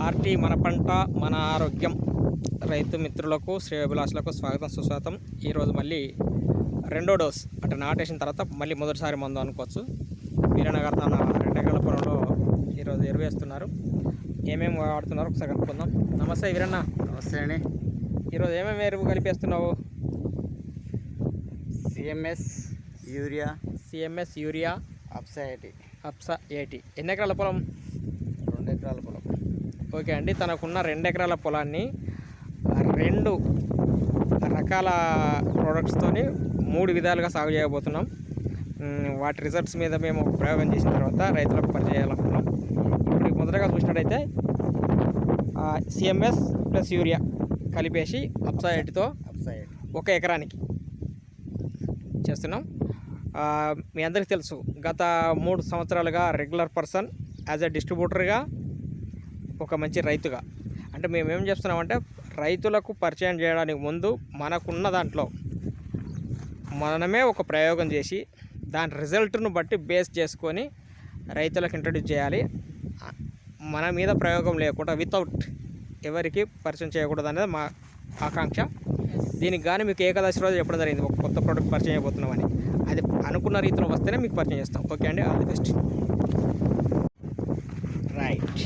RT మన పంట మన ఆరోగ్యం రైతు మిత్రులకు శ్రేయోభిలాషులకు స్వాగతం సుస్వాగతం. ఈరోజు మళ్ళీ రెండో డోస్ అంటే నాటేసిన తర్వాత మళ్ళీ మొదటిసారి మందు అనుకోవచ్చు. వీరనగర్ తన 2 ఎకరాల పొలంలో ఈరోజు ఎరువు వేస్తున్నారు. ఏమేమి వాడుతున్నారు ఒకసారి కనుక్కుందాం. నమస్తే వీరన్న. నమస్తే అండి. ఈరోజు ఏమేమి ఎరువు కలిపేస్తున్నావు? CMS urea అప్సా 80. ఎన్ని ఎకరాల పొలం? 2 ఎకరాల పొలం. ఓకే అండి, తనకున్న 2 ఎకరాల పొలాన్ని 2 రకాల ప్రోడక్ట్స్తోని 3 విధాలుగా సాగు చేయబోతున్నాం. వాటి రిజల్ట్స్ మీద మేము ప్రయోగం చేసిన తర్వాత రైతులకు పరిచయం చేయాలనుకున్నాం. ఇప్పుడు మొదటగా చూసినట్టయితే సిఎంఎస్ ప్లస్ యూరియా కలిపేసి అప్సా 80తో 1 ఎకరానికి చేస్తున్నాం. మీ అందరికీ తెలుసు, గత 3 సంవత్సరాలుగా రెగ్యులర్ పర్సన్ యాజ్ ఎ డిస్ట్రిబ్యూటర్గా, ఒక మంచి రైతుగా, అంటే మేము ఏం చేస్తున్నామంటే రైతులకు పరిచయం చేయడానికి ముందు మనకున్న దాంట్లో మనమే ఒక ప్రయోగం చేసి దాని రిజల్ట్ను బట్టి బేస్ చేసుకొని రైతులకు ఇంట్రడ్యూస్ చేయాలి. మన మీద ప్రయోగం లేకుండా వితౌట్ ఎవరికి పరిచయం చేయకూడదు అనేది మా ఆకాంక్ష. దీనికి కానీ మీకు ఏకాదశి రోజు చెప్పడం జరిగింది, ఒక కొత్త ప్రోడక్ట్ పరిచయం అయిపోతున్నామని. అది అనుకున్న రీతిలో వస్తేనే మీకు పరిచయం చేస్తాం. ఓకే అండి, ఆల్ ది బెస్ట్. రైట్,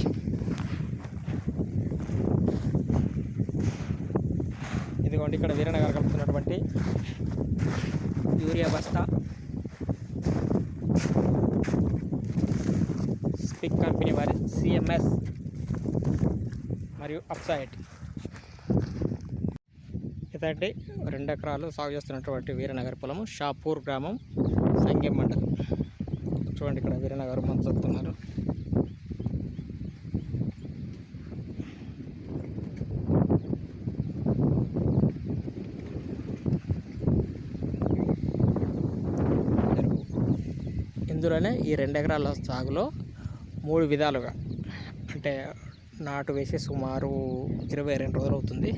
ఇదిగోండి ఇక్కడ వీరనగర్ కలుపుతున్నటువంటి యూరియా బస్తా స్పిక్ కంపెనీ వారి సిఎంఎస్ మరియు అప్సా 80. ఇదండి 2 ఎకరాలు సాగు చేస్తున్నటువంటి వీరనగర్ పొలము, షాపూర్ గ్రామం, సంగెం మండలం. చూడండి ఇక్కడ వీరనగర్ మందు చదువుతున్నారు. ఇందులోనే ఈ 2 ఎకరాల సాగులో 3 విధాలుగా, అంటే నాటు వేసి సుమారు 22 రోజులు అవుతుంది.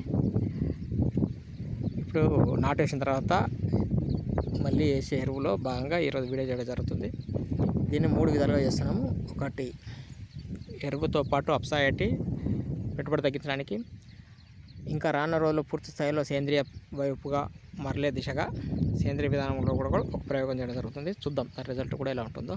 ఇప్పుడు నాటు వేసిన తర్వాత మళ్ళీ వేసే ఎరువులో భాగంగా ఈరోజు వీడియో చేయడం జరుగుతుంది. దీన్ని 3 విధాలుగా చేస్తున్నాము. ఒకటి, ఎరువుతో పాటు అప్సా 80 పెట్టుబడి తగ్గించడానికి, ఇంకా రానున్న రోజుల్లో పూర్తి స్థాయిలో సేంద్రియ వైపుగా మరలే దిశగా సేంద్రియ విధానంలో కూడా ఒక ప్రయోగం చేయడం జరుగుతుంది. చూద్దాం దాని రిజల్ట్ కూడా ఎలా ఉంటుందో.